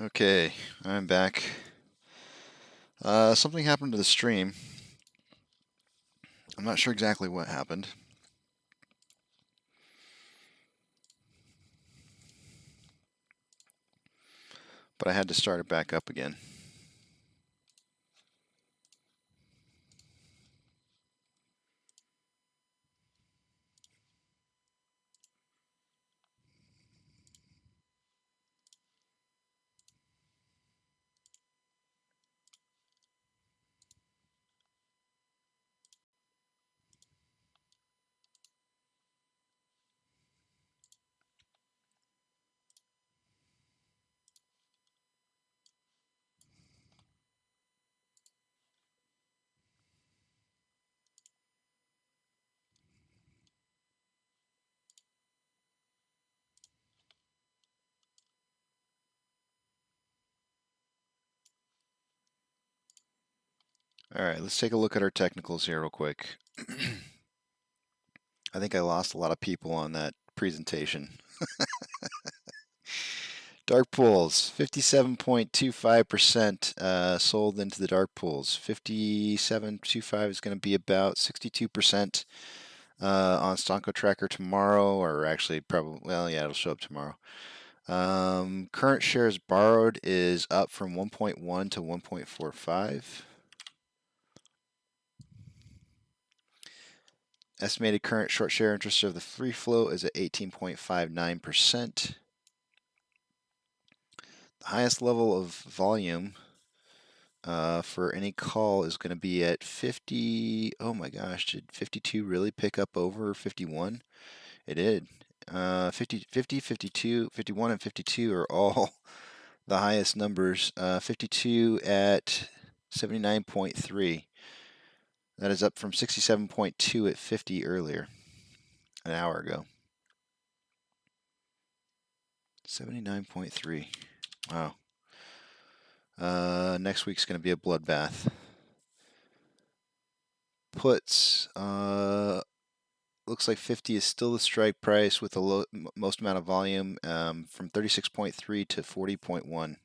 Okay, I'm back. Something happened to the stream. I'm not sure exactly what happened. But I had to start it back up again. All right, let's take a look at our technicals here real quick. I think I lost a lot of people on that presentation. Dark pools, 57.25% sold into the dark pools. 57.25 is going to be about 62% on Stonko Tracker tomorrow, or actually probably, well, yeah, it'll show up tomorrow. Current shares borrowed is up from 1.1 to 1.45. Estimated current short share interest of the free float is at 18.59%. The highest level of volume for any call is going to be at 50. Oh my gosh, did 52 really pick up over 51? It did. 50, 52, 51, and 52 are all the highest numbers. 52 at 79.3. That is up from 67.2 at 50 earlier, an hour ago. 79.3. Wow. Next week's going to be a bloodbath. Puts. Looks like 50 is still the strike price with the most amount of volume, from 36.3 to 40.1.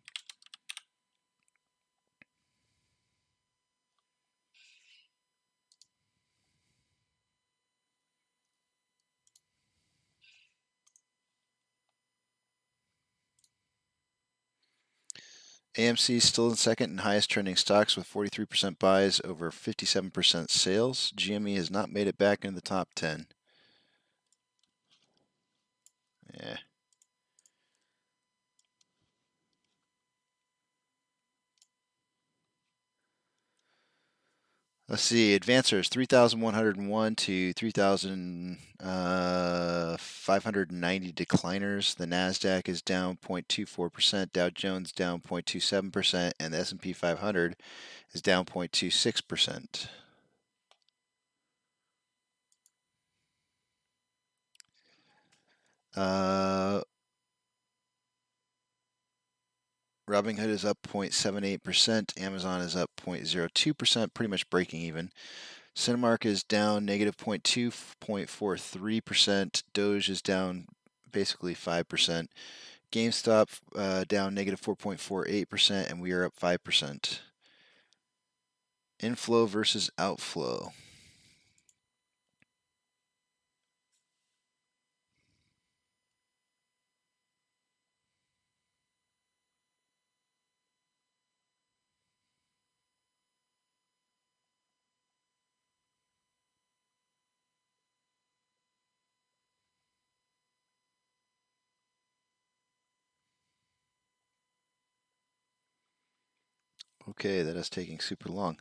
AMC is still in second and highest trending stocks with 43% buys over 57% sales. GME has not made it back into the top 10. Yeah. Let's see, Advancers 3,101 to 3,590 decliners. The Nasdaq is down 0.24%, Dow Jones down 0.27%, and the S&P 500 is down 0.26%. Robinhood is up 0.78%, Amazon is up 0.02%, pretty much breaking even. Cinemark is down negative 0.43%. Doge is down basically 5%. GameStop down negative 4.48%, and we are up 5%. Inflow versus outflow. Okay, that is taking super long.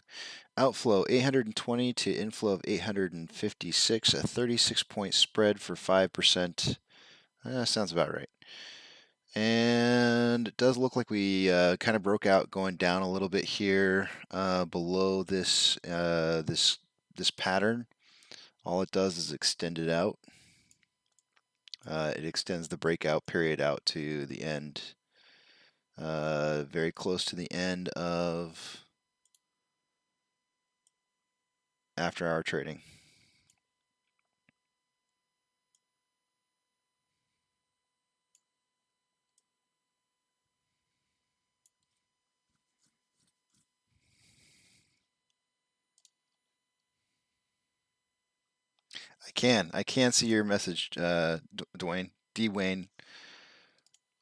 Outflow 820 to inflow of 856, a 36-point spread for 5%. Sounds about right. And it does look like we kind of broke out, going down a little bit here below this this pattern. All it does is extend it out. It extends the breakout period out to the end, very close to the end of after-hour trading. I can see your message, Dwayne. D. Wayne.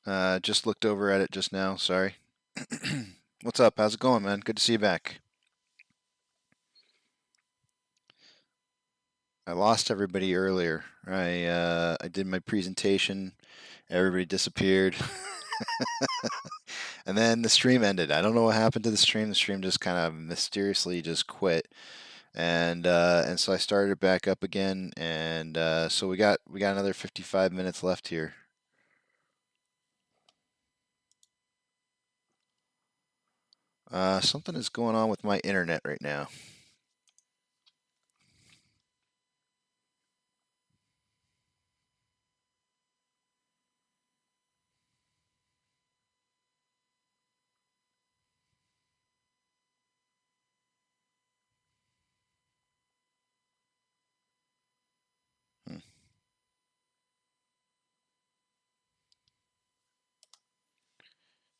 Just looked over at it just now. Sorry. What's up? How's it going, man? Good to see you back. I lost everybody earlier. I did my presentation. Everybody disappeared, and then the stream ended. I don't know what happened to the stream. The stream just kind of mysteriously just quit, and so I started it back up again, and so we got another 55 minutes left here. Something is going on with my internet right now. Hmm.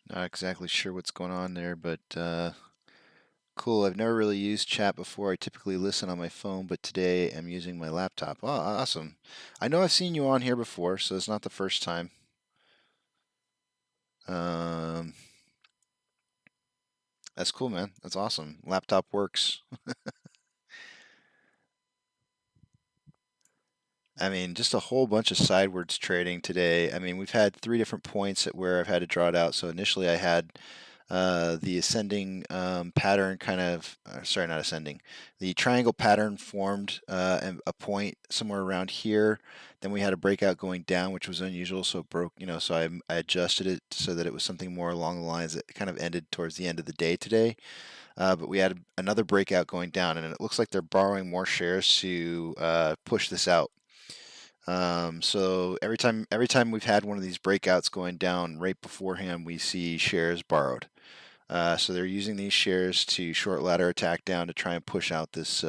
Not exactly sure what's going on there, but cool. I've never really used chat before. I typically listen on my phone, but today I'm using my laptop. Oh, awesome. I know I've seen you on here before, so it's not the first time. Um, that's cool, man. That's awesome. Laptop works. I mean, just a whole bunch of sidewards trading today. I mean, we've had three different points at where I've had to draw it out. So initially, I had the ascending pattern kind of, sorry, not ascending, the triangle pattern formed a point somewhere around here. Then we had a breakout going down, which was unusual. So it broke, so I adjusted it so that it was something more along the lines that kind of ended towards the end of the day today. But we had another breakout going down, and it looks like they're borrowing more shares to push this out. So every time we've had one of these breakouts going down right beforehand, we see shares borrowed. So they're using these shares to short ladder attack down to try and push out this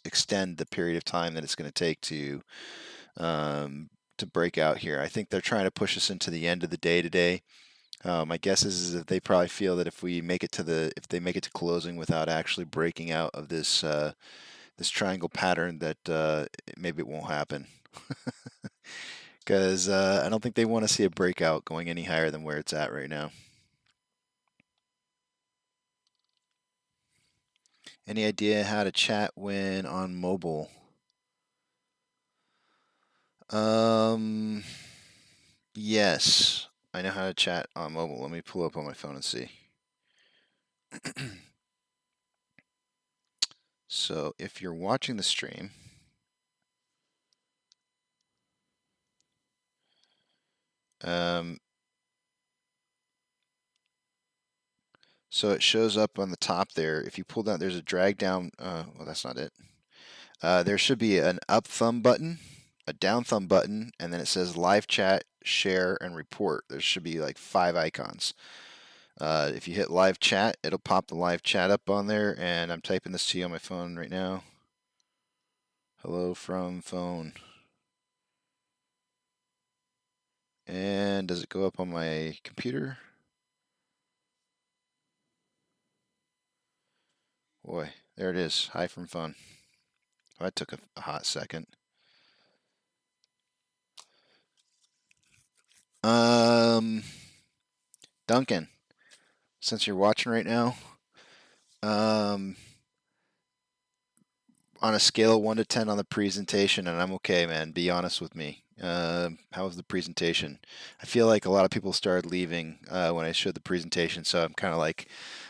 extend the period of time that it's going to take to break out here. I think they're trying to push us into the end of the day today. My guess is that they probably feel that if they make it to closing without actually breaking out of this triangle pattern, that maybe it won't happen. Because I don't think they want to see a breakout going any higher than where it's at right now. Any idea how to chat when on mobile? Um, yes, I know how to chat on mobile. Let me pull up on my phone and see. So if you're watching the stream, um, so it shows up on the top there. If you pull down, there's a drag down. Well, that's not it. There should be an up thumb button, a down thumb button, and then it says live chat, share, and report. There should be like 5 icons. If you hit live chat, it'll pop the live chat up on there, and I'm typing this to you on my phone right now. Hello from phone. And does it go up on my computer? Boy, there it is. Hi from phone. Oh, that took a hot second. Um, Duncan, since you're watching right now, um, on a scale of 1 to 10 on the presentation, and I'm okay, man. Be honest with me. How was the presentation? I feel like a lot of people started leaving when I showed the presentation, so I'm kind of like,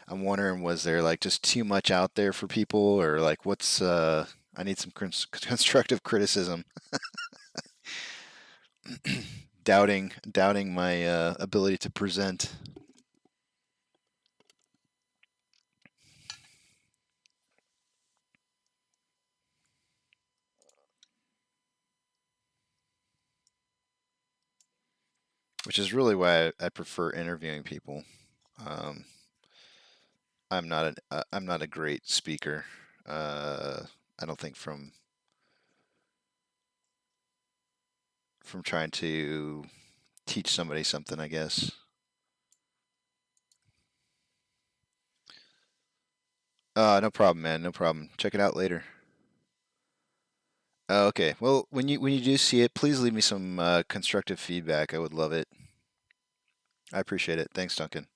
I'm wondering, was there like just too much out there for people, or like what's? I need some constructive criticism. Doubting my ability to present. Which is really why I prefer interviewing people. Um, I'm not a great speaker. I don't think from trying to teach somebody something, I guess. No problem, man. No problem. Check it out later. Oh, okay. Well, when you do see it, please leave me some constructive feedback. I would love it. I appreciate it. Thanks, Duncan.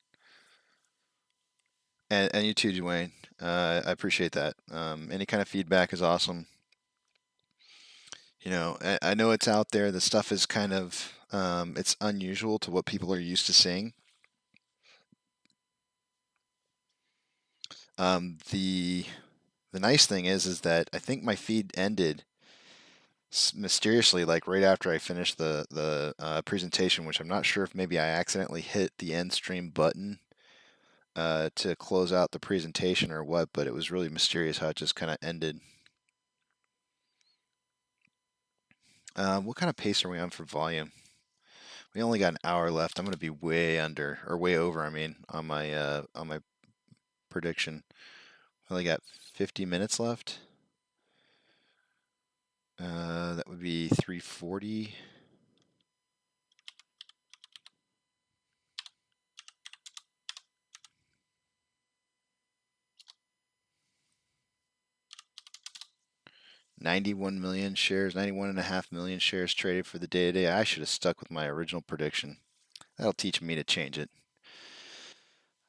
And you too, Dwayne. I appreciate that. Any kind of feedback is awesome. I know it's out there. The stuff is kind of it's unusual to what people are used to seeing. The nice thing is that I think my feed ended mysteriously, like right after I finished the presentation, which I'm not sure if maybe I accidentally hit the end stream button to close out the presentation or what, but it was really mysterious how it just kind of ended. What kind of pace are we on for volume? We only got an hour left. I'm going to be way under or way over. I mean, on my prediction. I only got 50 minutes left. That would be 340. $91 million shares, 91.5 million shares traded for the day today. I should have stuck with my original prediction. That'll teach me to change it.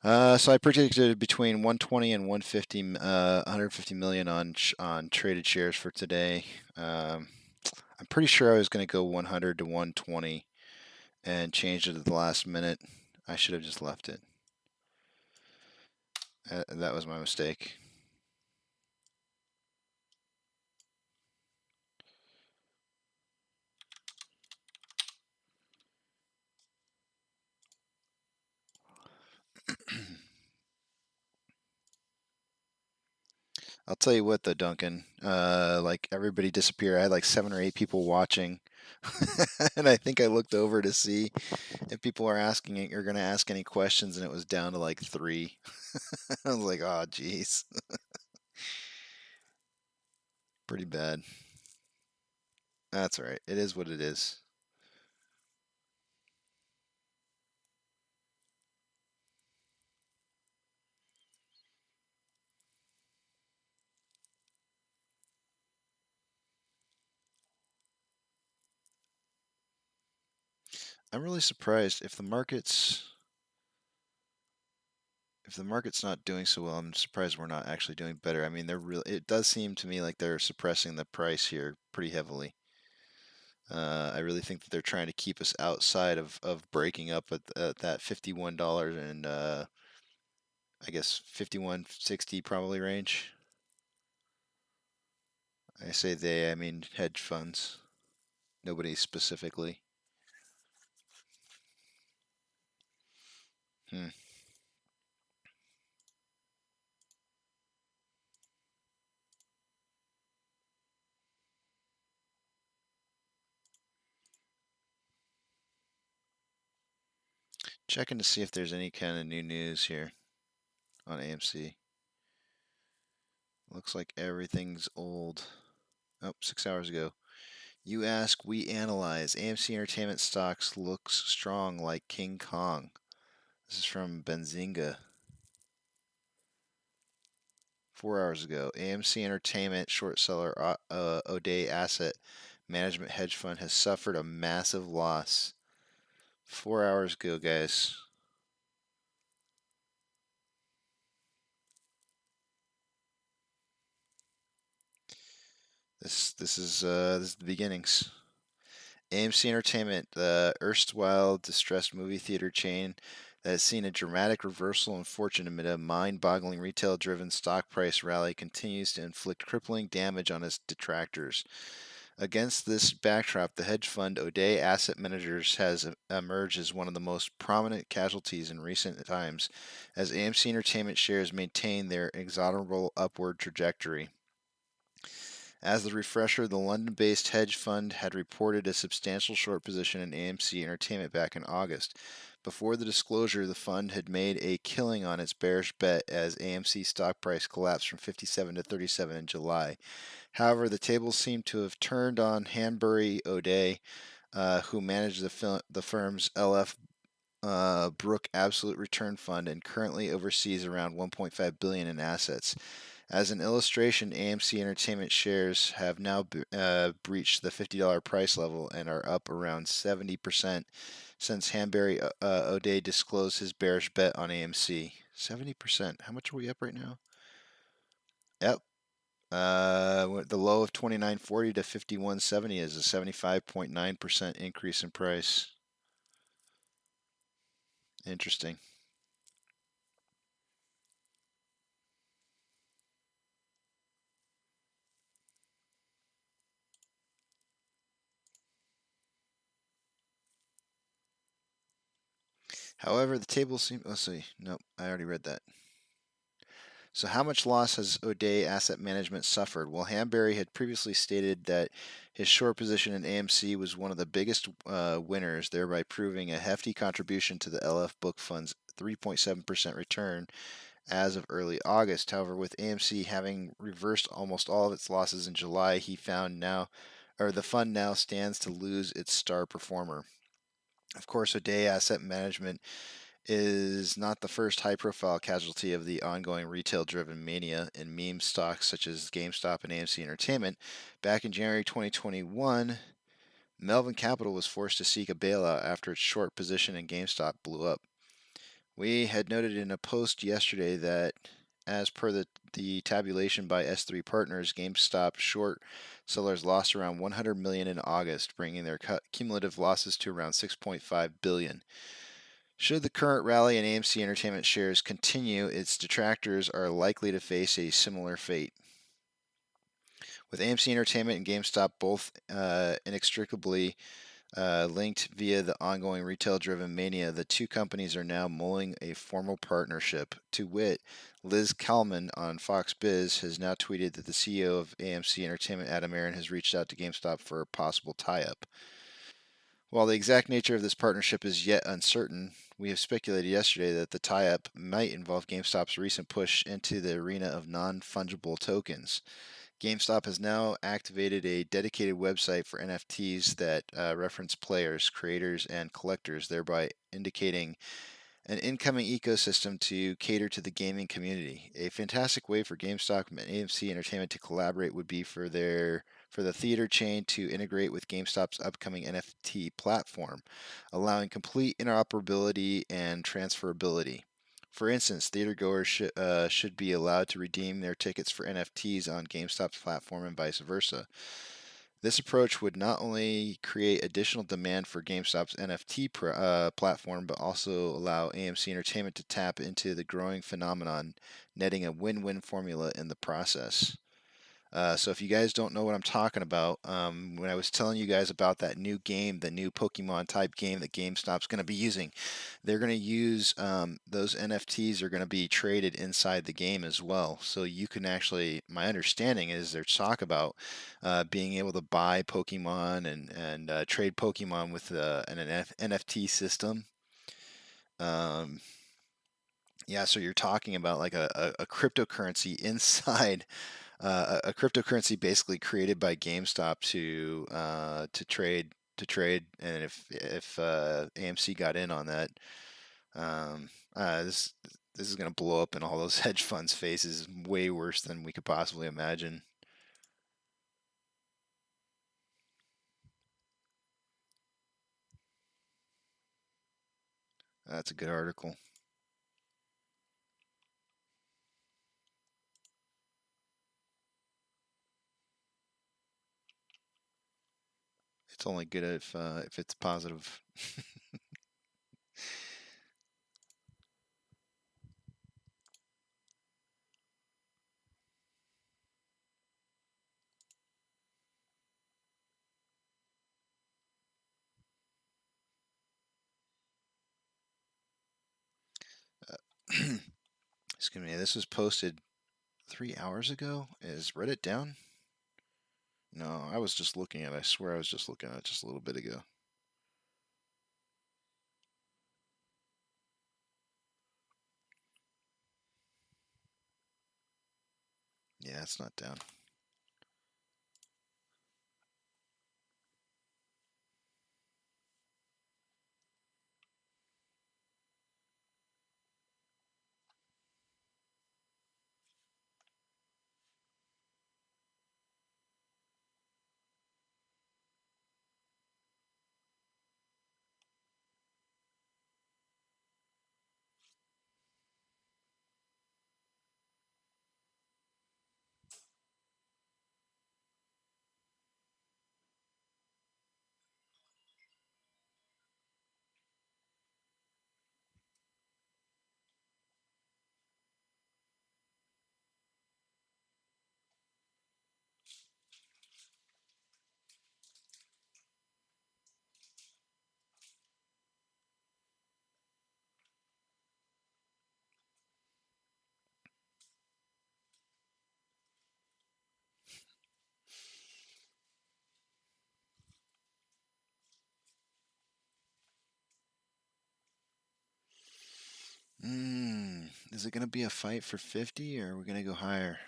So I predicted between 120 and 150, 150 million on traded shares for today. I'm pretty sure I was going to go 100 to 120 and changed it at the last minute. I should have just left it. That was my mistake. I'll tell you what, though, Duncan. Like everybody disappeared. I had like 7 or 8 people watching, and I think I looked over to see if people are asking it, you're going to ask any questions, and it was down to like 3. I was like, oh, geez, pretty bad. That's all right. It is what it is. I'm really surprised if the market's not doing so well. I'm surprised we're not actually doing better. I mean, they're real. It does seem to me like they're suppressing the price here pretty heavily. I really think that they're trying to keep us outside of breaking up at that $51 and I guess 51.60 probably range. I say they, I mean hedge funds. Nobody specifically. Hmm. Checking to see if there's any kind of new news here on AMC. Looks like everything's old. Oh, 6 hours ago. You ask, we analyze. AMC Entertainment stocks looks strong like King Kong. This is from Benzinga. 4 hours ago. AMC Entertainment short seller O'Day Asset Management Hedge Fund has suffered a massive loss. 4 hours ago, guys. This is the beginnings. AMC Entertainment, the erstwhile distressed movie theater chain that has seen a dramatic reversal in fortune amid a mind-boggling retail-driven stock price rally, continues to inflict crippling damage on its detractors. Against this backdrop, the hedge fund O'Day Asset Managers has emerged as one of the most prominent casualties in recent times, as AMC Entertainment shares maintain their inexorable upward trajectory. As the refresher, the London-based hedge fund had reported a substantial short position in AMC Entertainment back in August. Before the disclosure, the fund had made a killing on its bearish bet as AMC stock price collapsed from 57 to 37 in July. However, the tables seem to have turned on Hanbury O'Day, who managed the firm's LF Brook Absolute Return Fund and currently oversees around 1.5 billion in assets. As an illustration, AMC Entertainment shares have now breached the $50 price level and are up around 70% since Hanbury O'Day disclosed his bearish bet on AMC. 70%. How much are we up right now? Yep. The low of 29.40 to 51.70 is a 75.9% increase in price. Interesting. However, the table seems. Let's see. Nope, I already read that. So, how much loss has O'Day Asset Management suffered? Well, Hanbury had previously stated that his short position in AMC was one of the biggest winners, thereby proving a hefty contribution to the LF Book Fund's 3.7% return as of early August. However, with AMC having reversed almost all of its losses in July, the fund now stands to lose its star performer. Of course, O'Day Asset Management is not the first high profile casualty of the ongoing retail driven mania in meme stocks such as GameStop and AMC Entertainment. Back in January 2021, Melvin Capital was forced to seek a bailout after its short position in GameStop blew up. We had noted in a post yesterday that, as per the tabulation by S3 Partners, GameStop short sellers lost around 100 million in August, bringing their cumulative losses to around 6.5 billion. Should the current rally in AMC Entertainment shares continue, its detractors are likely to face a similar fate. With AMC Entertainment and GameStop both inextricably linked via the ongoing retail-driven mania, the two companies are now mulling a formal partnership. To wit, Liz Kalman on Fox Biz has now tweeted that the CEO of AMC Entertainment, Adam Aron, has reached out to GameStop for a possible tie-up. While the exact nature of this partnership is yet uncertain, we have speculated yesterday that the tie-up might involve GameStop's recent push into the arena of non-fungible tokens. GameStop has now activated a dedicated website for NFTs that reference players, creators, and collectors, thereby indicating an incoming ecosystem to cater to the gaming community. A fantastic way for GameStop and AMC Entertainment to collaborate would be for the theater chain to integrate with GameStop's upcoming NFT platform, allowing complete interoperability and transferability. For instance, theatergoers should be allowed to redeem their tickets for NFTs on GameStop's platform and vice versa. This approach would not only create additional demand for GameStop's NFT platform, but also allow AMC Entertainment to tap into the growing phenomenon, netting a win-win formula in the process. So if you guys don't know what I'm talking about, when I was telling you guys about that new game, the new Pokemon type game that GameStop's going to be using, they're going to use those NFTs are going to be traded inside the game as well. So you can actually, my understanding is there's talk about being able to buy Pokemon and trade Pokemon with an NFT system. Yeah, so you're talking about like a cryptocurrency inside a cryptocurrency basically created by GameStop to trade, and if AMC got in on that, um, this is gonna blow up in all those hedge funds' faces way worse than we could possibly imagine. That's a good article. It's only good if it's positive. Excuse me. This was posted 3 hours ago. Is Reddit down? No, I was just looking at it. I swear I was just looking at it just a little bit ago. Yeah, it's not down. Is it going to be a fight for 50 or are we going to go higher?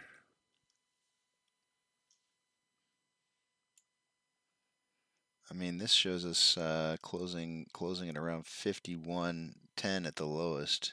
I mean, this shows us closing at around 51.10 at the lowest.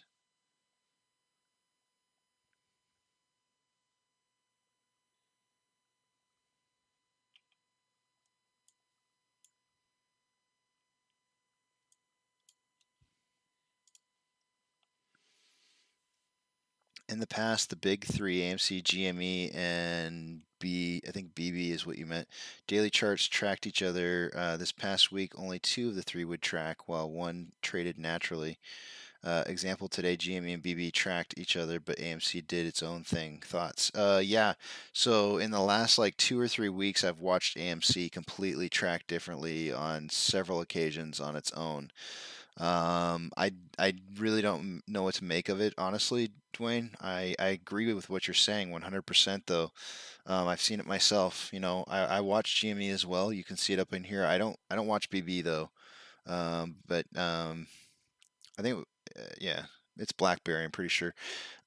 In the past, the big three, AMC, GME, and I think BB is what you meant. Daily charts tracked each other. This past week, only two of the three would track, while one traded naturally. Example today, GME and BB tracked each other, but AMC did its own thing. Thoughts? Yeah. So in the last like 2 or 3 weeks, I've watched AMC completely track differently on several occasions on its own. I really don't know what to make of it, honestly, Dwayne. I agree with what you're saying 100% though. I've seen it myself. I watch GME as well. You can see it up in here. I don't watch BB though. But I think yeah, it's BlackBerry. I'm pretty sure.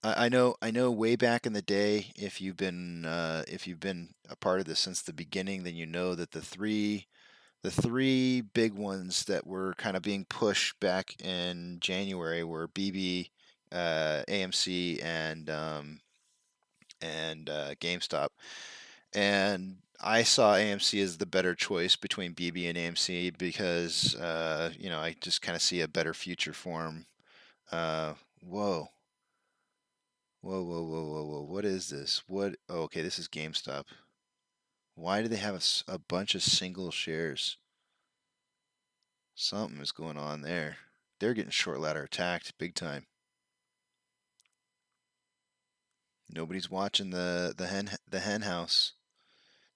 I know. Way back in the day, if you've been a part of this since the beginning, then you know that the three big ones that were kind of being pushed back in January were BB, AMC, and GameStop. And I saw AMC as the better choice between BB and AMC because I just kind of see a better future for them. Uh, whoa, whoa, whoa, whoa, whoa, whoa! What is this? What? Oh, okay, this is GameStop. Why do they have a bunch of single shares? Something is going on there. They're getting short ladder attacked big time. Nobody's watching the hen house.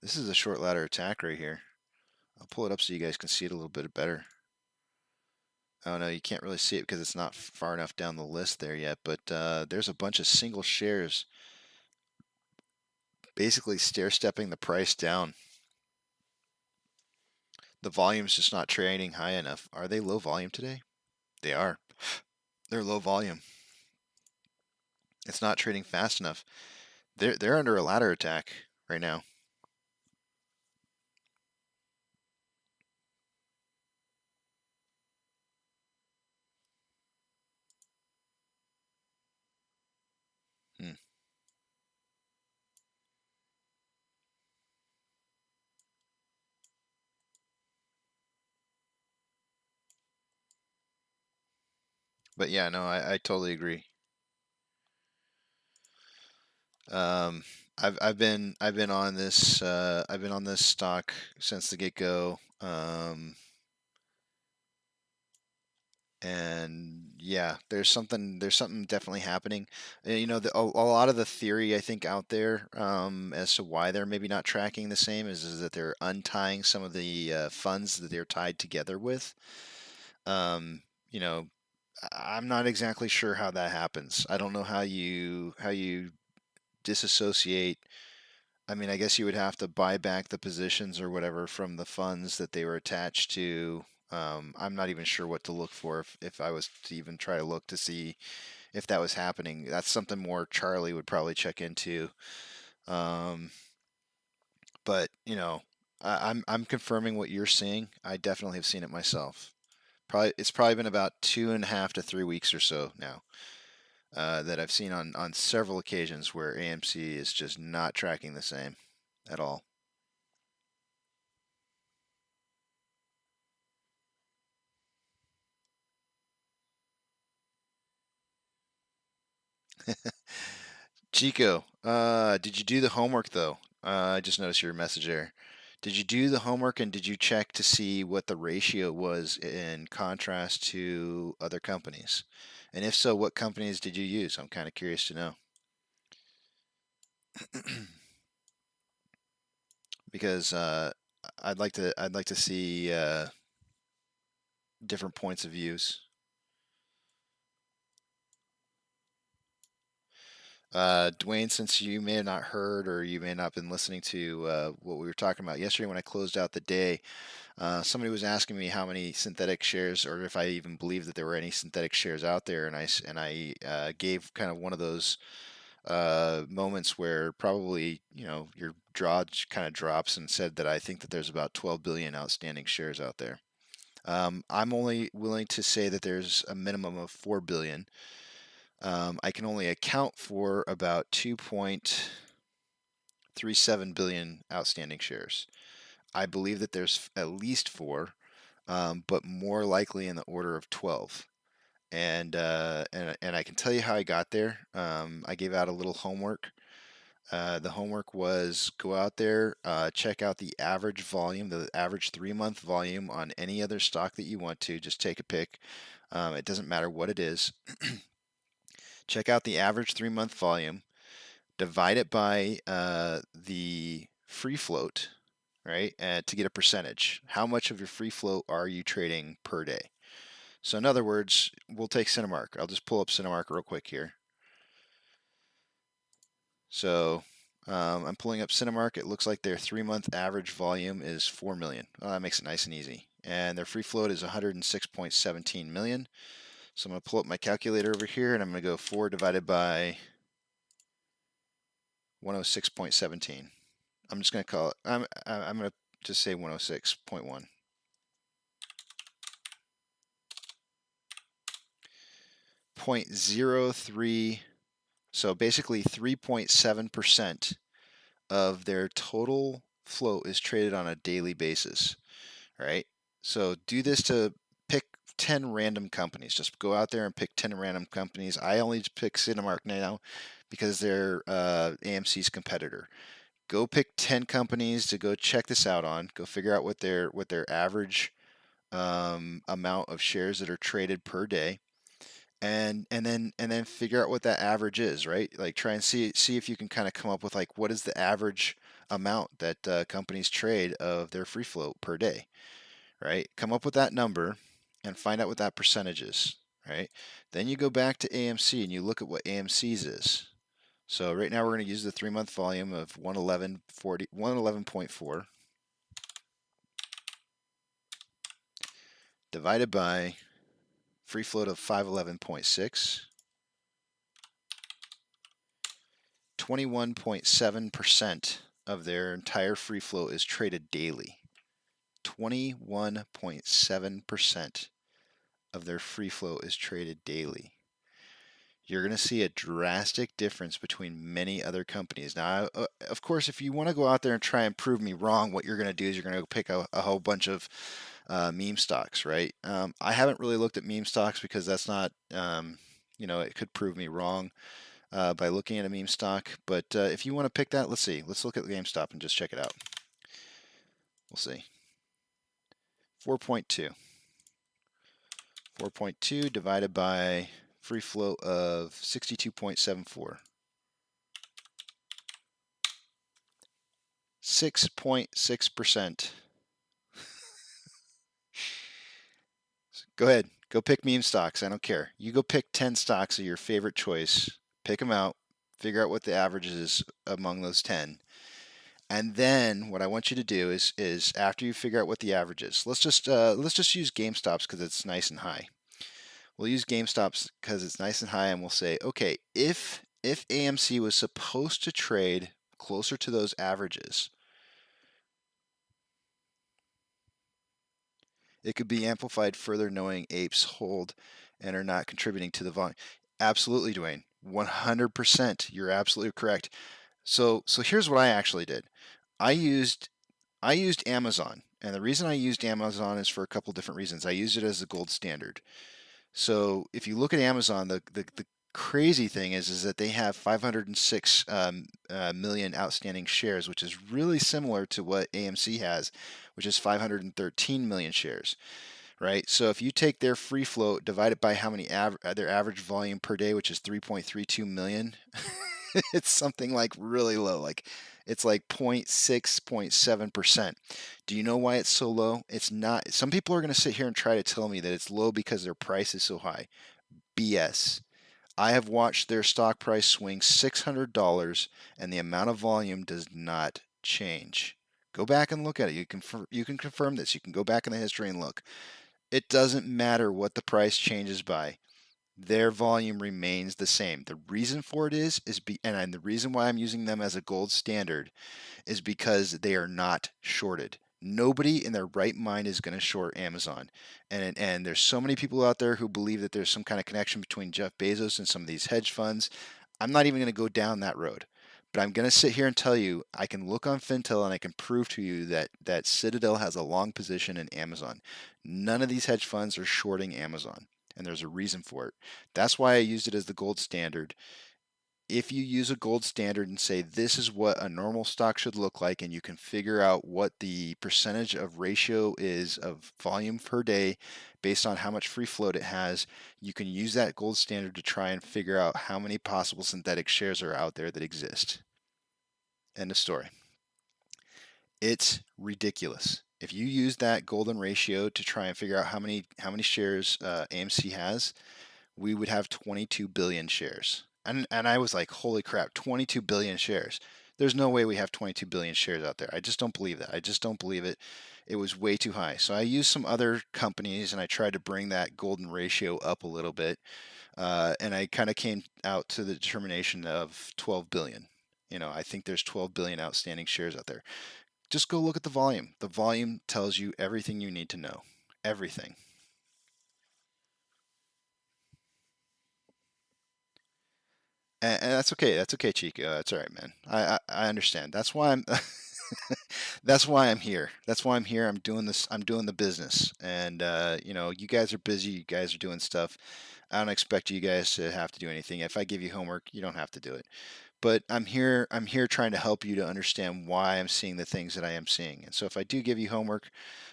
This is a short ladder attack right here. I'll pull it up so you guys can see it a little bit better. Oh no, you can't really see it because it's not far enough down the list there yet. But there's a bunch of single shares, basically stair stepping the price down. The volume's just not trading high enough. Are they low volume today? They are. They're low volume. It's not trading fast enough. They're under a ladder attack right now. Hmm. But yeah, no, I totally agree. Um, I've been on this stock since the get go. And yeah, there's something definitely happening. A lot of the theory I think out there as to why they're maybe not tracking the same is that they're untying some of the funds that they're tied together with. Um, you know, I'm not exactly sure how that happens. I don't know how you disassociate. I mean, I guess you would have to buy back the positions or whatever from the funds that they were attached to. I'm not even sure what to look for if I was to even try to look to see if that was happening. That's something more Charlie would probably check into. Um, but I'm confirming what you're seeing. I definitely have seen it myself. It's probably been about 2.5 to 3 weeks or so now that I've seen on several occasions where AMC is just not tracking the same at all. Chico, did you do the homework though? I just noticed your message there. Did you do the homework and did you check to see what the ratio was in contrast to other companies? And if so, what companies did you use? I'm kind of curious to know. Because I'd like to see different points of views. Dwayne, since you may have not heard or you may not have been listening to what we were talking about yesterday when I closed out the day, somebody was asking me how many synthetic shares, or if I even believed that there were any synthetic shares out there, and I gave kind of one of those moments where probably your jaw kind of drops, and said that I think that there's about 12 billion outstanding shares out there. I'm only willing to say that there's a minimum of 4 billion. I can only account for about 2.37 billion outstanding shares. I believe that there's at least four, but more likely in the order of 12. And I can tell you how I got there. I gave out a little homework. The homework was go out there, check out the average volume, the average 3-month volume on any other stock that you want to. Just take a pick. It doesn't matter what it is. Check out the average 3-month volume, divide it by the free float, right? To get a percentage. How much of your free float are you trading per day? So in other words, we'll take Cinemark. I'll just pull up Cinemark real quick here. So I'm pulling up Cinemark. It looks like their 3-month average volume is 4 million. Well, that makes it nice and easy. And their free float is 106.17 million. So I'm going to pull up my calculator over here, and I'm going to go 4 divided by 106.17. I'm just going to call it, I'm going to just say 106.1. 0.03, so basically 3.7% of their total float is traded on a daily basis, right? So do this to pick 10 random companies. Just go out there and pick 10 random companies. I only pick Cinemark now because they're AMC's competitor. Go pick 10 companies to go check this out on. Go figure out what their average amount of shares that are traded per day, and then figure out what that average is, right? Like try and see if you can kind of come up with like what is the average amount that companies trade of their free float per day, right? Come up with that number and find out what that percentage is, right? Then you go back to AMC and you look at what AMC's is. So right now we're going to use the 3-month volume of 111.4 divided by free float of 511.6. 21.7% of their entire free float is traded daily. 21.7% of their free float is traded daily. You're going to see a drastic difference between many other companies. Now, of course, if you want to go out there and try and prove me wrong, what you're going to do is you're going to pick a whole bunch of meme stocks, right? I haven't really looked at meme stocks because that's not, it could prove me wrong by looking at a meme stock. But if you want to pick that, let's see. Let's look at GameStop and just check it out. We'll see. 4.2. 4.2 divided by free float of 62.74. 6.6%. Go ahead. Go pick meme stocks. I don't care. You go pick 10 stocks of your favorite choice. Pick them out. Figure out what the average is among those 10. And then what I want you to do is after you figure out what the average is, let's just use GameStop's because it's nice and high. We'll use GameStop's because it's nice and high, and we'll say, okay, if AMC was supposed to trade closer to those averages, it could be amplified further knowing apes hold and are not contributing to the volume. Absolutely, Dwayne. 100%. You're absolutely correct. So here's what I actually did. I used Amazon, and the reason I used Amazon is for a couple different reasons. I used it as the gold standard. So if you look at Amazon, the crazy thing is that they have 506 million outstanding shares, which is really similar to what AMC has, which is 513 million shares, right? So if you take their free float, divide it by how many their average volume per day, which is 3.32 million, it's something like really low, like it's like 0.6, 0.7%. Do you know why it's so low? It's not. Some people are going to sit here and try to tell me that it's low because their price is so high. BS. I have watched their stock price swing $600 and the amount of volume does not change. Go back and look at it. You can confirm this. You can go back in the history and look. It doesn't matter what the price changes by. Their volume remains the same. The reason for it and the reason why I'm using them as a gold standard is because they are not shorted. Nobody in their right mind is going to short Amazon. And there's so many people out there who believe that there's some kind of connection between Jeff Bezos and some of these hedge funds. I'm not even going to go down that road. But I'm going to sit here and tell you, I can look on Fintel and I can prove to you that Citadel has a long position in Amazon. None of these hedge funds are shorting Amazon, and there's a reason for it. That's why I used it as the gold standard. If you use a gold standard and say this is what a normal stock should look like, and you can figure out what the percentage of ratio is of volume per day based on how much free float it has, you can use that gold standard to try and figure out how many possible synthetic shares are out there that exist. End of story. It's ridiculous. If you use that golden ratio to try and figure out how many shares AMC has, we would have 22 billion shares. And I was like, holy crap, 22 billion shares. There's no way we have 22 billion shares out there. I just don't believe that. I just don't believe it. It was way too high. So I used some other companies and I tried to bring that golden ratio up a little bit. And I kind of came out to the determination of 12 billion. I think there's 12 billion outstanding shares out there. Just go look at the volume. The volume tells you everything you need to know. Everything. And that's okay. That's okay, Chico. That's all right, man. I understand. That's why I'm that's why I'm here. That's why I'm here. I'm doing this. I'm doing the business. And you guys are busy. You guys are doing stuff. I don't expect you guys to have to do anything. If I give you homework, you don't have to do it. But I'm here. I'm here trying to help you to understand why I'm seeing the things that I am seeing. And so if I do give you homework,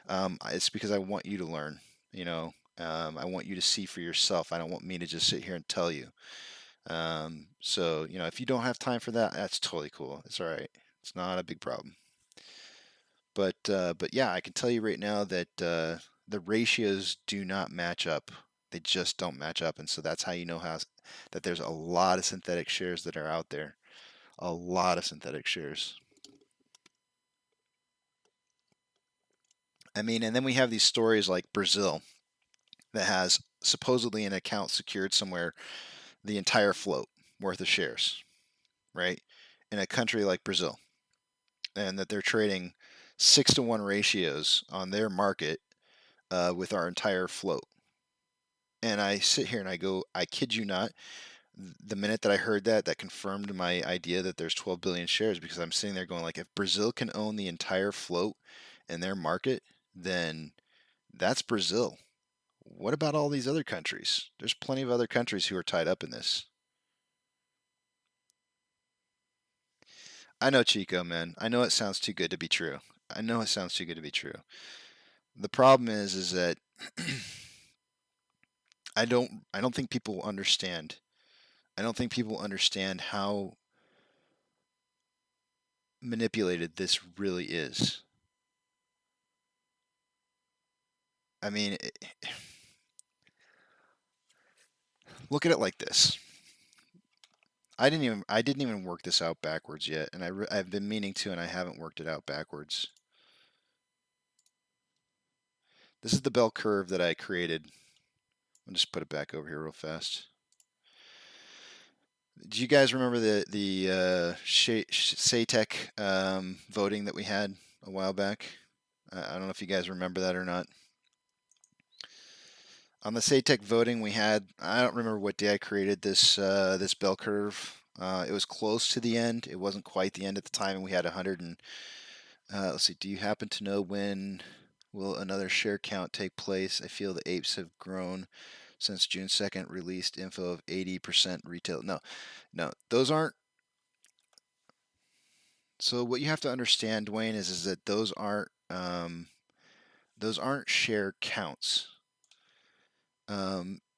it's because I want you to learn. I want you to see for yourself. I don't want me to just sit here and tell you. If you don't have time for that, that's totally cool. It's all right. It's not a big problem. But yeah, I can tell you right now that the ratios do not match up. They just don't match up, and so that's how you know that there's a lot of synthetic shares that are out there. A lot of synthetic shares. I mean, and then we have these stories like Brazil that has supposedly an account secured somewhere the entire float worth of shares, right? In a country like Brazil, and that they're trading 6-to-1 ratios on their market with our entire float. And I sit here and I go, I kid you not. The minute that I heard that, that confirmed my idea that there's 12 billion shares, because I'm sitting there going, like, if Brazil can own the entire float in their market, then that's Brazil. What about all these other countries? There's plenty of other countries who are tied up in this. I know, Chico, man. I know it sounds too good to be true. I know it sounds too good to be true. The problem is that I don't think people understand. I don't think people understand how manipulated this really is. I mean, look at it like this. I didn't even work this out backwards yet, and I've been meaning to, and I haven't worked it out backwards. This is the bell curve that I created. I'll just put it back over here real fast. Do you guys remember the SATEC voting that we had a while back? I don't know if you guys remember that or not. On the SATEC voting, we had, I don't remember what day I created this bell curve. It was close to the end. It wasn't quite the end at the time, and we had 100 and let's see. Do you happen to know when will another share count take place? I feel the apes have grown since June 2nd released info of 80% retail. No, those aren't. So what you have to understand, Dwayne, is that those aren't share counts.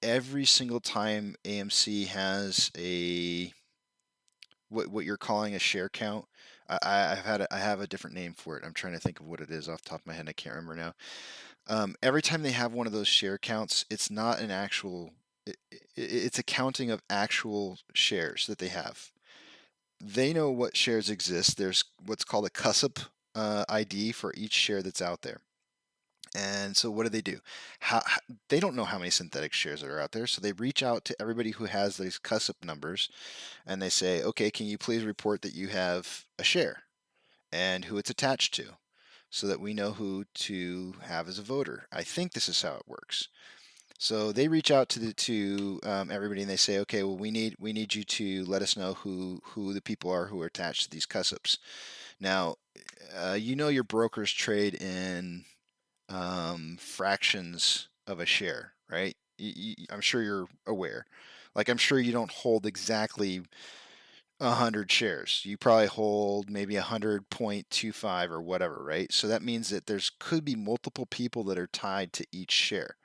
Every single time AMC has what you're calling a share count, I have a different name for it. I'm trying to think of what it is off the top of my head. I can't remember now. Every time they have one of those share counts, it's not an actual it's a counting of actual shares that they have. They know what shares exist. There's what's called a CUSP ID for each share that's out there. And so what do? They don't know how many synthetic shares that are out there, so they reach out to everybody who has these CUSP numbers, and they say, okay, can you please report that you have a share and who it's attached to, so that we know who to have as a voter. I think this is how it works. So they reach out to everybody and they say, okay, well we need you to let us know who the people are who are attached to these CUSPs. Now, your brokers trade in fractions of a share, right? I'm sure you're aware. Like I'm sure you don't hold exactly 100 shares. You probably hold maybe 100.25 or whatever, right? So that means that there's could be multiple people that are tied to each share.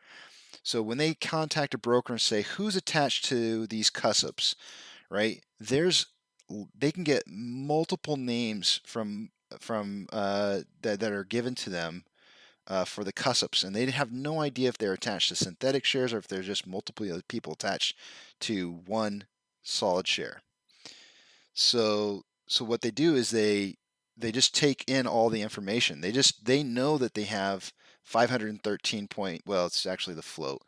So when they contact a broker and say who's attached to these CUSPs, right? They can get multiple names from that are given to them for the CUSPs, and they have no idea if they're attached to synthetic shares or if there's just multiple people attached to one solid share. So what they do is they just take in all the information. They know that they have 513 point, well, it's actually the float.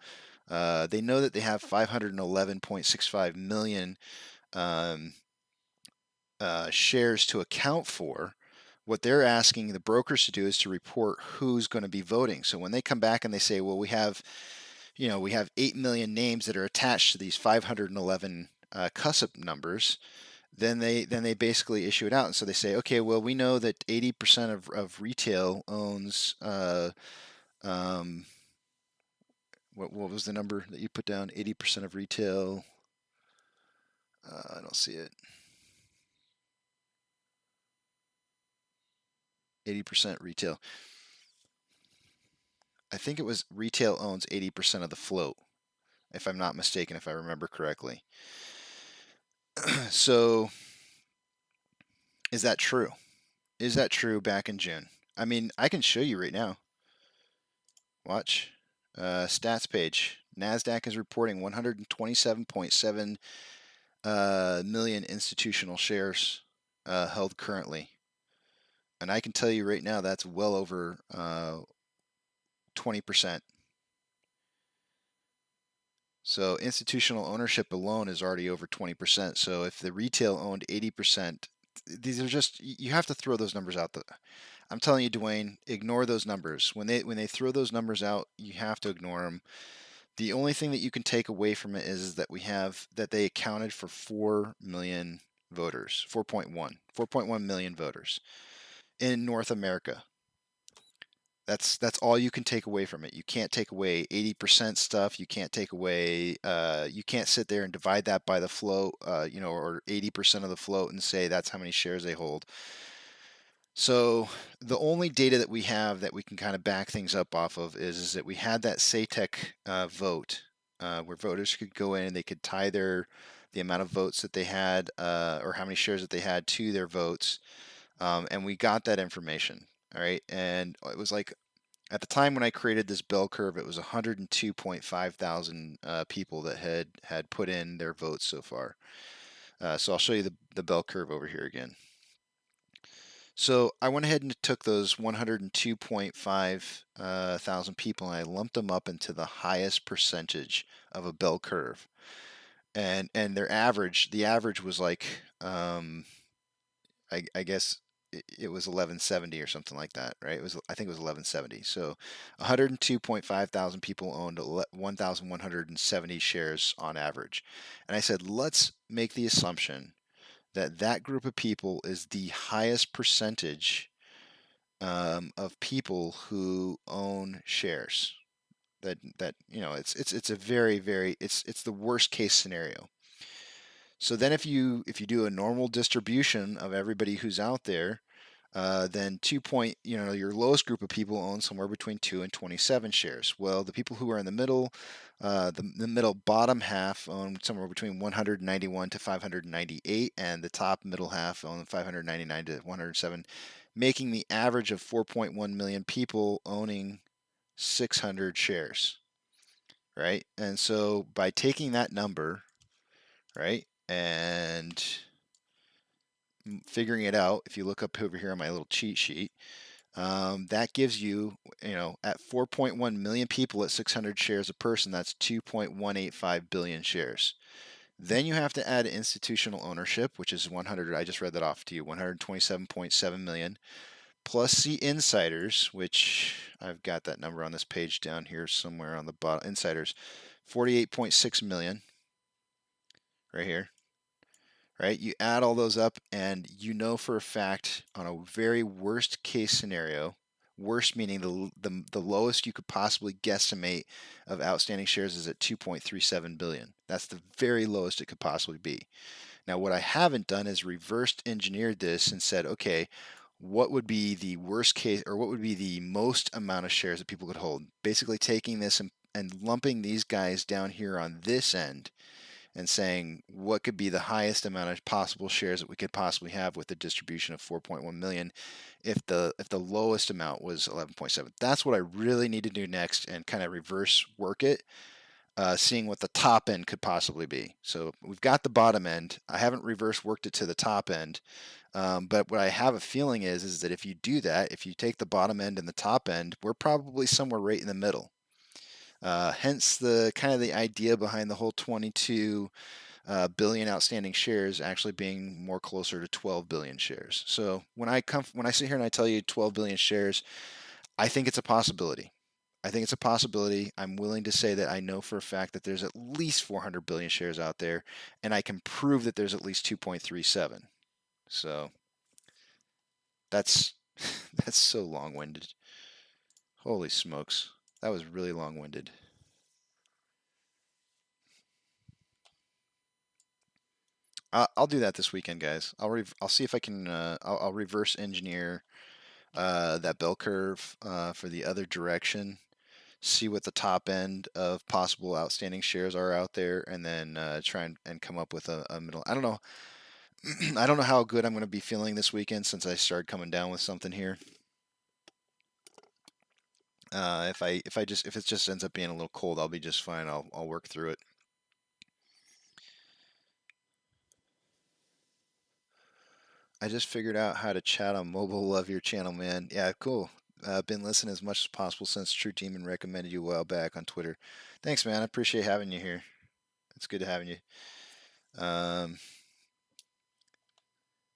They know that they have 511.65 million um, shares to account for. What they're asking the brokers to do is to report who's going to be voting. So when they come back and they say, well, we have 8 million names that are attached to these 511 CUSP numbers, then they basically issue it out. And so they say, okay, well, we know that 80% of retail owns what was the number that you put down? 80% of retail. I don't see it. 80% retail. I think it was retail owns 80% of the float, if I'm not mistaken, if I remember correctly. So is that true? Is that true back in June? I mean, I can show you right now. Watch. Stats page. NASDAQ is reporting 127.7 million institutional shares held currently. And I can tell you right now that's well over 20%. So institutional ownership alone is already over 20%. So if the retail owned 80%, these are just, you have to throw those numbers out. I'm telling you, Dwayne, ignore those numbers. When they throw those numbers out, you have to ignore them. The only thing that you can take away from it is that they accounted for 4 million voters, 4.1 million voters in North America. That's all you can take away from it. You can't take away 80% stuff. You can't take away. You can't sit there and divide that by the float, or 80% of the float and say that's how many shares they hold. So the only data that we have that we can kind of back things up off of is that we had that SATEC vote where voters could go in and they could tie the amount of votes that they had or how many shares that they had to their votes, and we got that information. All right, and it was like at the time when I created this bell curve, it was 102.5 thousand people that had put in their votes so far. So I'll show you the bell curve over here again. So I went ahead and took those 102.5 thousand people and I lumped them up into the highest percentage of a bell curve, and the average was like I guess it was 1170 or something like that, right? I think it was 1170. So 102.5 thousand people owned 1,170 shares on average, and I said let's make the assumption that group of people is the highest percentage of people who own shares. It's a very it's the worst case scenario. So then if you do a normal distribution of everybody who's out there, then your lowest group of people own somewhere between 2 and 27 shares. Well, the people who are in the middle, the middle bottom half own somewhere between 191 to 598, and the top middle half own 599 to 107, making the average of 4.1 million people owning 600 shares. right? And so by taking that number, right, and figuring it out, if you look up over here on my little cheat sheet, that gives you, at 4.1 million people at 600 shares a person, that's 2.185 billion shares. Then you have to add institutional ownership, which is 100. I just read that off to you, 127.7 million, plus the insiders, which I've got that number on this page down here somewhere on the bottom. Insiders, 48.6 million, right here. Right? You add all those up, and you know for a fact, on a very worst case scenario, worst meaning the lowest you could possibly guesstimate of outstanding shares is at 2.37 billion. That's the very lowest it could possibly be. Now, what I haven't done is reversed engineered this and said, okay, what would be the worst case, or what would be the most amount of shares that people could hold? Basically, taking this and lumping these guys down here on this end and saying what could be the highest amount of possible shares that we could possibly have with the distribution of 4.1 million if the lowest amount was 11.7. That's what I really need to do next, and kind of reverse work it, seeing what the top end could possibly be. So we've got the bottom end. I haven't reverse worked it to the top end, but what I have a feeling is that if you do that, if you take the bottom end and the top end, we're probably somewhere right in the middle. Hence the kind of the idea behind the whole 22 billion outstanding shares actually being more closer to 12 billion shares. So when I sit here and I tell you 12 billion shares, I think it's a possibility. I think it's a possibility. I'm willing to say that I know for a fact that there's at least 400 billion shares out there, and I can prove that there's at least 2.37. So that's that's so long-winded. Holy smokes, that was really long-winded. I'll do that this weekend, guys. I'll see if I can. I'll reverse engineer that bell curve for the other direction. See what the top end of possible outstanding shares are out there, and then try and come up with a middle. I don't know. I don't know how good I'm going to be feeling this weekend since I started coming down with something here. If it just ends up being a little cold, I'll be just fine. I'll work through it. I just figured out how to chat on mobile. Love your channel, man. Yeah, cool. Been listening as much as possible since True Demon recommended you a while back on Twitter. Thanks, man. I appreciate having you here. It's good to having you. Um,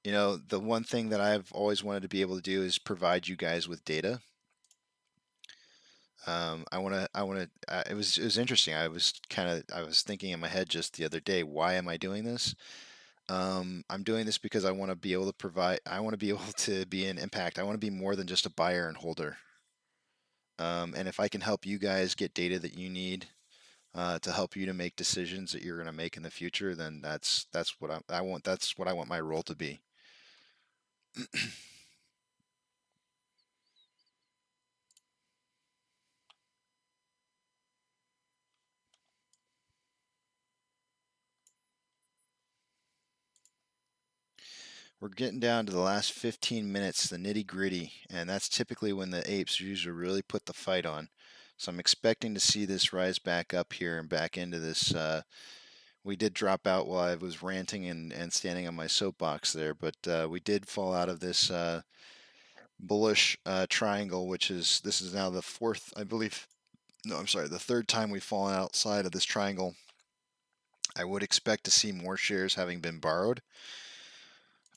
the one thing that I've always wanted to be able to do is provide you guys with data. It was interesting. I was thinking in my head just the other day, why am I doing this? I'm doing this because I want to be able to provide, I want to be able to be an impact. I want to be more than just a buyer and holder. And if I can help you guys get data that you need to help you to make decisions that you're going to make in the future, then that's what I want. That's what I want my role to be. We're getting down to the last 15 minutes, the nitty gritty, and that's typically when the apes usually really put the fight on. So I'm expecting to see this rise back up here and back into this. We did drop out while I was ranting and standing on my soapbox there, but we did fall out of this bullish triangle, this is now the fourth, I believe. No, I'm sorry, the third time we've fallen outside of this triangle. I would expect to see more shares having been borrowed.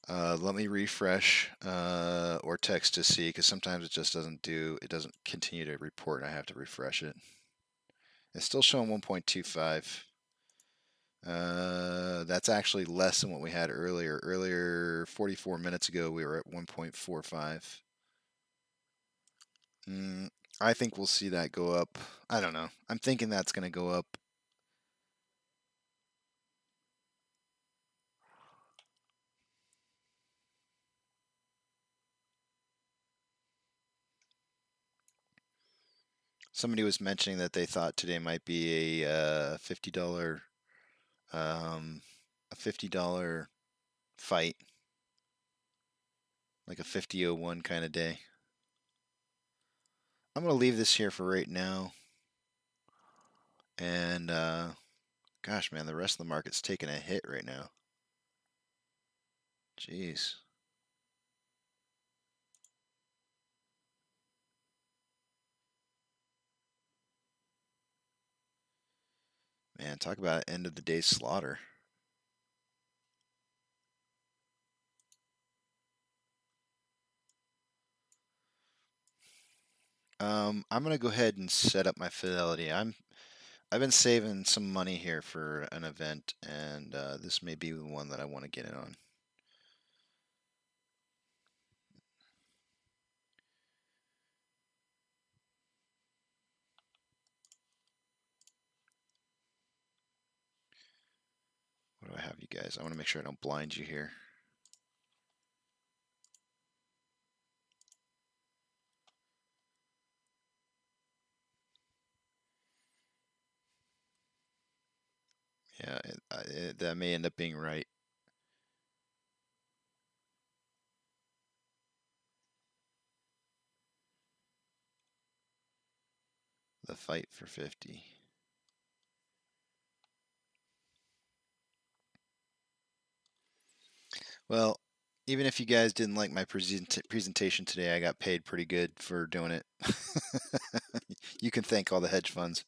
Let me refresh or text to see, because sometimes it just it doesn't continue to report and I have to refresh it. It's still showing 1.25. That's actually less than what we had earlier. Earlier, 44 minutes ago, we were at 1.45. I think we'll see that go up. I don't know. I'm thinking that's going to go up. Somebody was mentioning that they thought today might be a $50 a $50 fight, like a 50.01 kind of day. I'm going to leave this here for right now. And gosh, man, the rest of the market's taking a hit right now. Jeez. Man, talk about end of the day slaughter. I'm gonna go ahead and set up my Fidelity. I've been saving some money here for an event, and this may be the one that I want to get in on. What do I have, you guys? I want to make sure I don't blind you here. Yeah, that may end up being right. The fight for 50. Well, even if you guys didn't like my presentation today, I got paid pretty good for doing it. You can thank all the hedge funds.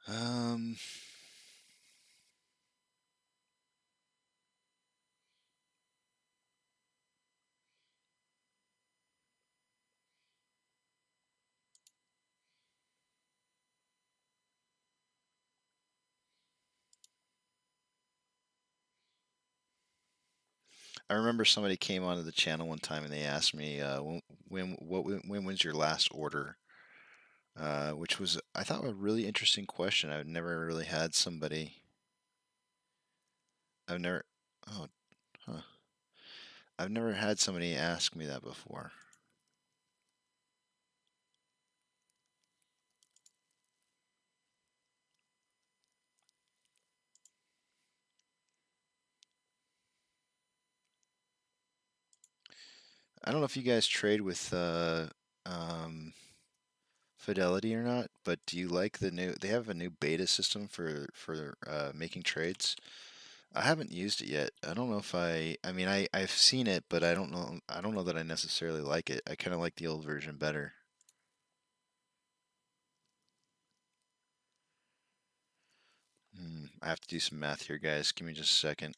um, I remember somebody came onto the channel one time and they asked me when was your last order, which was, I thought, a really interesting question. I've never really had somebody. I've never. Oh, huh. I've never had somebody ask me that before. I don't know if you guys trade with um, Fidelity or not, but do you like the new? They have a new beta system for making trades. I haven't used it yet. I don't know if I. I mean, I've seen it, but I don't know. I don't know that I necessarily like it. I kind of like the old version better. I have to do some math here, guys. Give me just a second.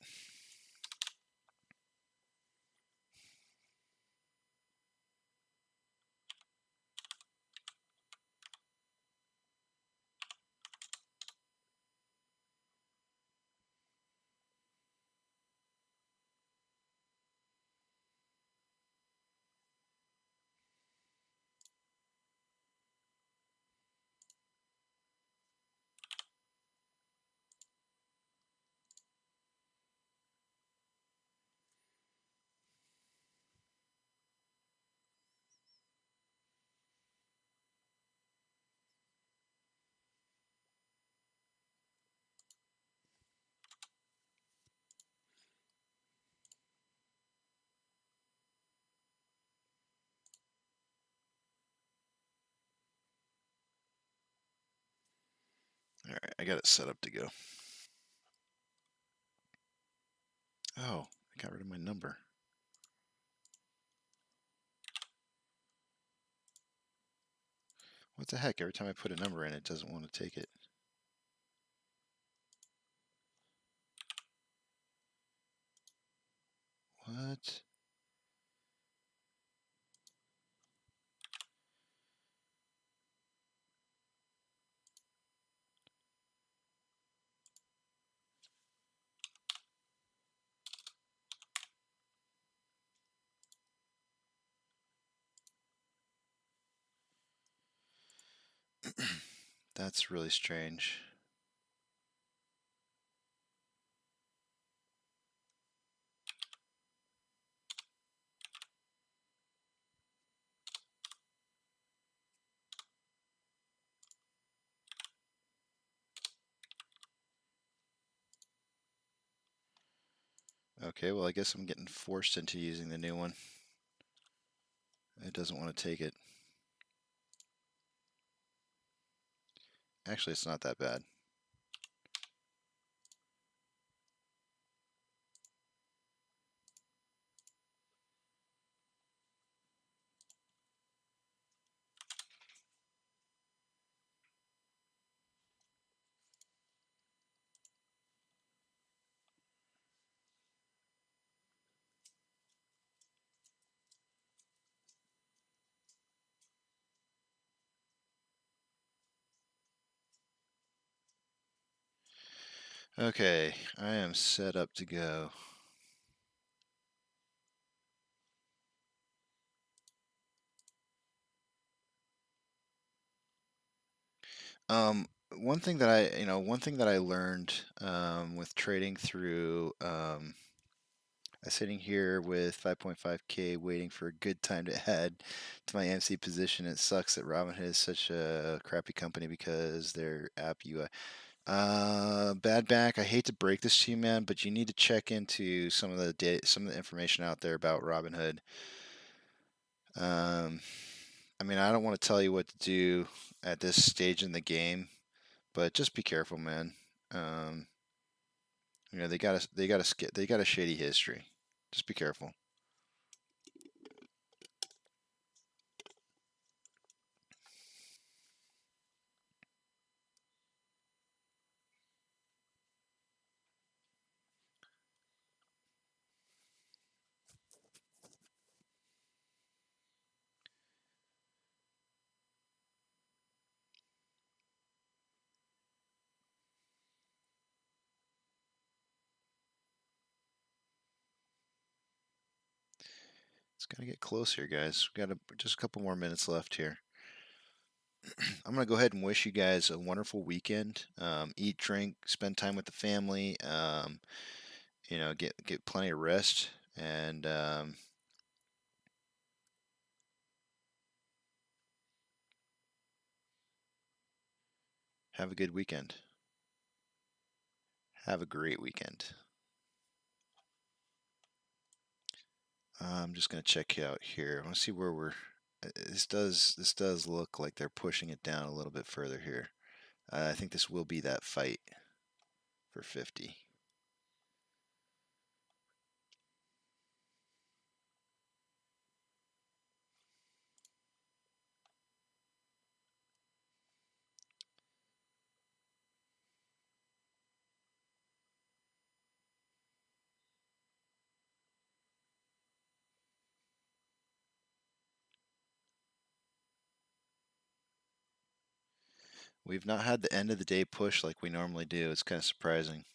All right, I got it set up to go. Oh, I got rid of my number. What the heck? Every time I put a number in, it doesn't want to take it. What? That's really strange. Okay, well, I guess I'm getting forced into using the new one. It doesn't want to take it. Actually, it's not that bad. Okay, I am set up to go. One thing that one thing that I learned with trading through, I'm sitting here with 5.5K waiting for a good time to add to my AMC position. It sucks that Robinhood is such a crappy company because their app UI. Bad back. I hate to break this to you, man, but you need to check into some of the information out there about Robinhood. Um, I mean, I don't want to tell you what to do at this stage in the game, but just be careful, man. Um, they got a shady history. Just be careful. It's gonna get close here, guys. We got just a couple more minutes left here. I'm gonna go ahead and wish you guys a wonderful weekend. Eat, drink, spend time with the family. Get plenty of rest, and have a good weekend. Have a great weekend. I'm just gonna check you out here. I want to see where we're. This does look like they're pushing it down a little bit further here. I think this will be that fight for 50. We've not had the end of the day push like we normally do. It's kind of surprising.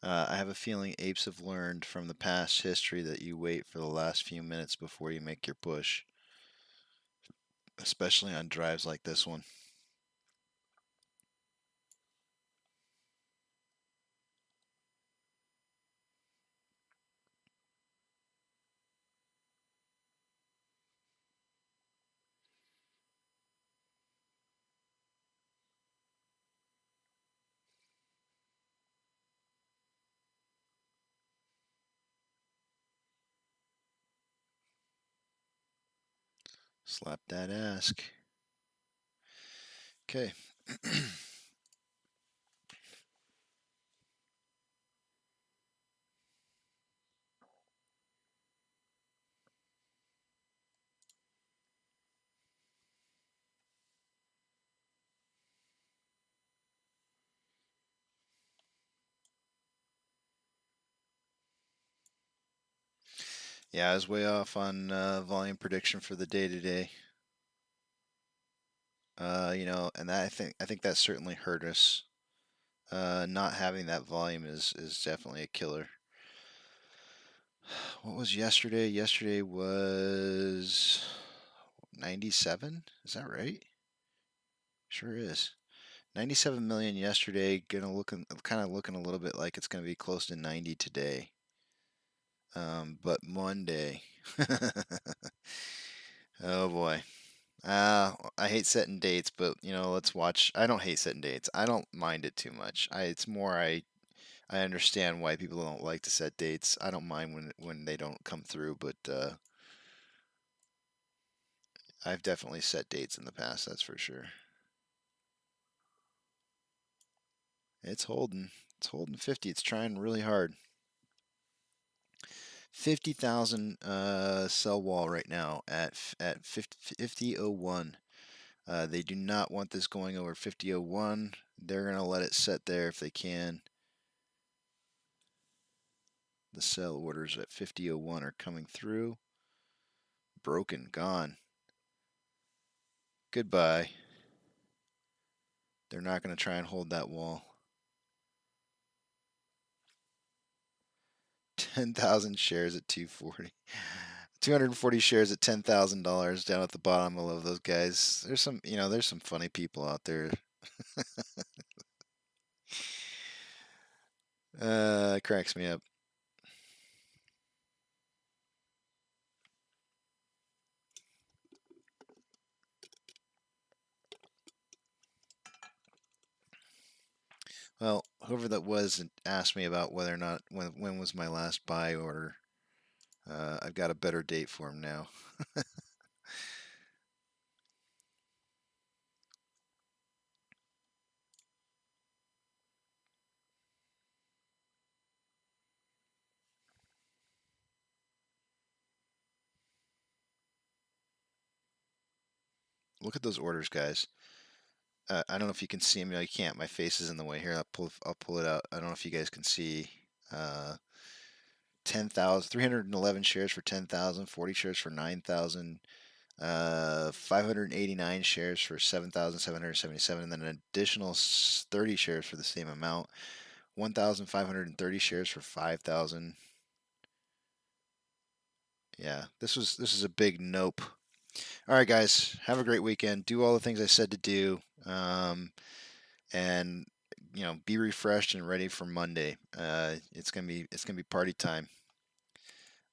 I have a feeling apes have learned from the past history that you wait for the last few minutes before you make your push, especially on drives like this one. Slap that ask. Okay. Yeah, I was way off on volume prediction for the day today. And I think that certainly hurt us. Not having that volume is definitely a killer. What was yesterday? Yesterday was 97. Is that right? Sure is. 97 million yesterday. Kind of looking a little bit like it's gonna be close to 90 today. But Monday. Oh boy. I hate setting dates, but let's watch. I don't hate setting dates. I don't mind it too much. It's more I understand why people don't like to set dates. I don't mind when they don't come through, but I've definitely set dates in the past. That's for sure. It's holding. It's holding 50. It's trying really hard. 50,000 sell wall right now at 50.01. They do not want this going over 50.01. They're going to let it set there if they can. The sell orders at 50.01 are coming through. Broken, gone. Goodbye. They're not going to try and hold that wall. 10,000 shares at 240. 240 shares at $10,000 down at the bottom. I love those guys. There's some funny people out there. It cracks me up. Well, whoever that was asked me about whether or not when was my last buy order. I've got a better date for him now. Look at those orders, guys. I don't know if you can see me. I can't. My face is in the way here. I'll pull it out. I don't know if you guys can see. 10,000, 311 shares for 10,000, 40 shares for 9,000, 589 shares for 7,777, and then an additional 30 shares for the same amount. 1,530 shares for 5,000. Yeah, this is a big nope. All right, guys, have a great weekend. Do all the things I said to do, and be refreshed and ready for Monday. It's gonna be party time.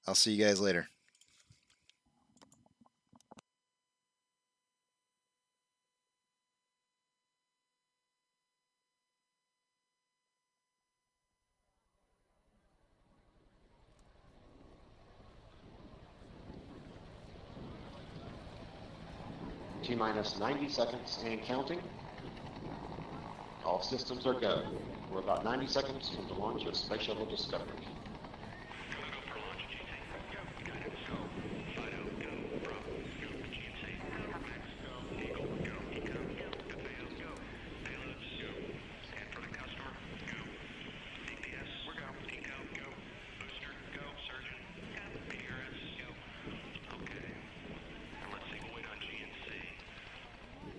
I'll see you guys later. T-minus 90 seconds and counting. All systems are go. We're about 90 seconds from the launch of Space Shuttle Discovery.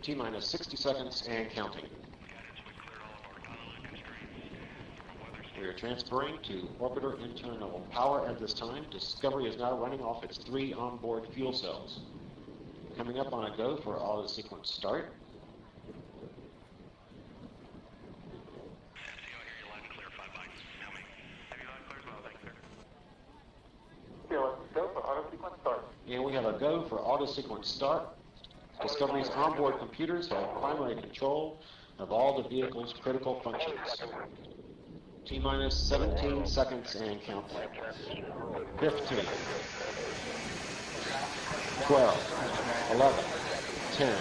T-minus 60 seconds and counting. We are transferring to orbiter internal power at this time. Discovery is now running off its 3 onboard fuel cells. Coming up on a go for auto sequence start. And we have a go for auto sequence start. Discovery's onboard computers have primary control of all the vehicle's critical functions. T-minus 17 seconds and counting. 15, 12, 11, 10, 9,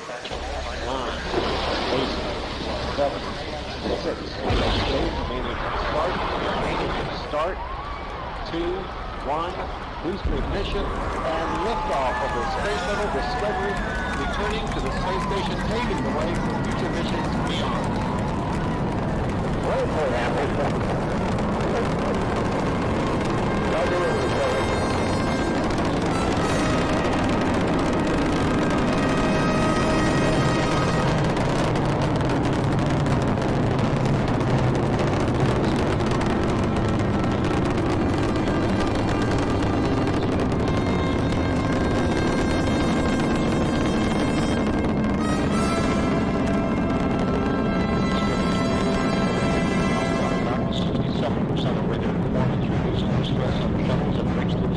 8, 7, 6, remaining start, 2, 1, booster ignition, and liftoff of the Space Shuttle Discovery, returning to the space station, paving the way for future missions beyond. Stress on shuttles and breaks through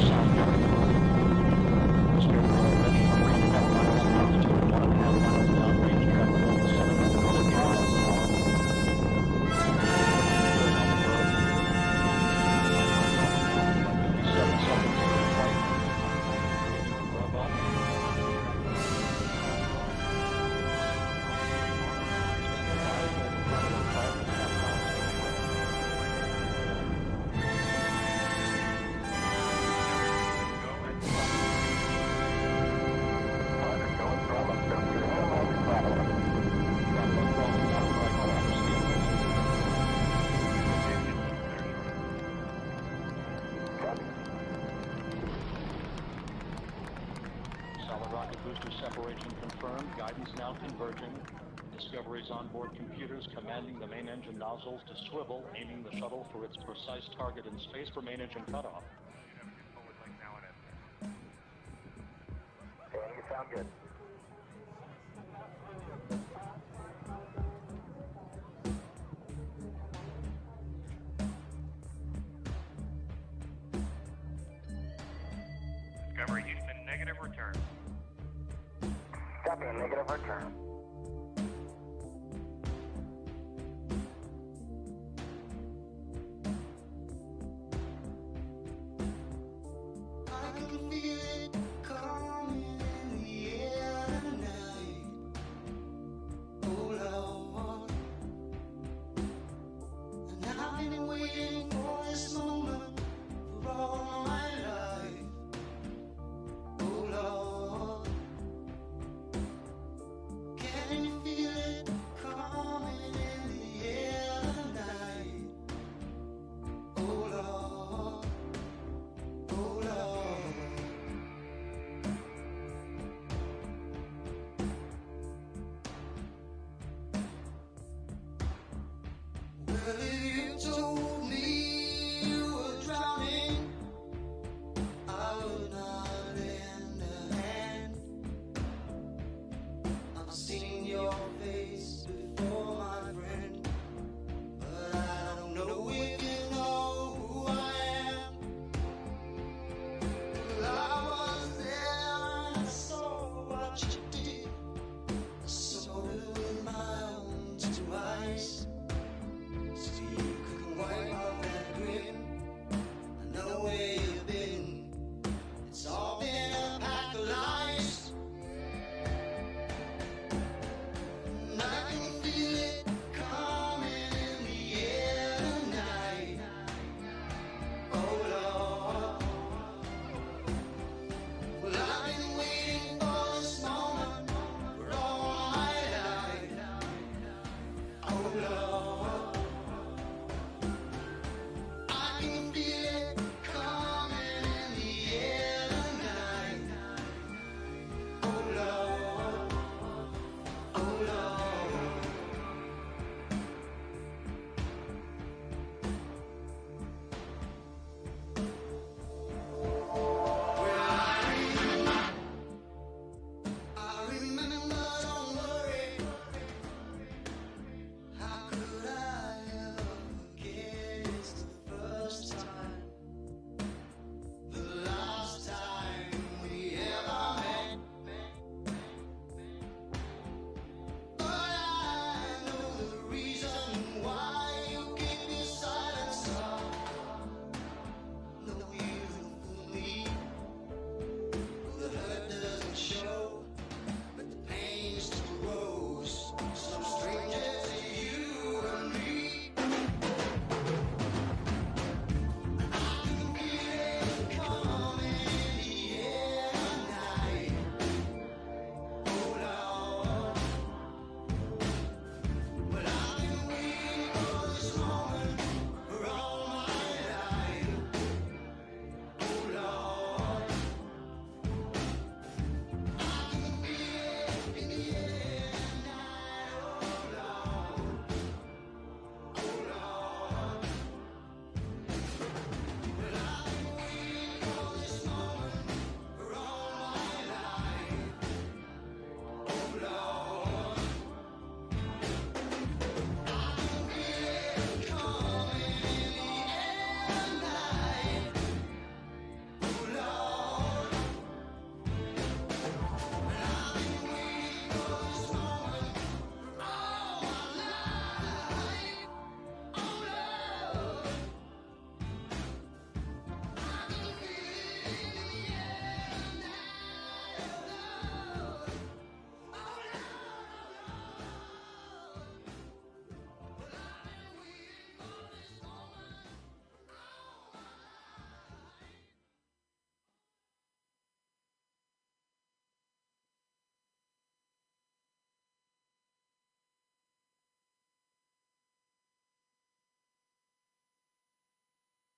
Rocket booster separation confirmed. Guidance now converging. Discovery's onboard computers commanding the main engine nozzles to swivel, aiming the shuttle for its precise target in space for main engine cutoff. Okay, you sound good. Discovery Houston, negative return. Copy, negative return.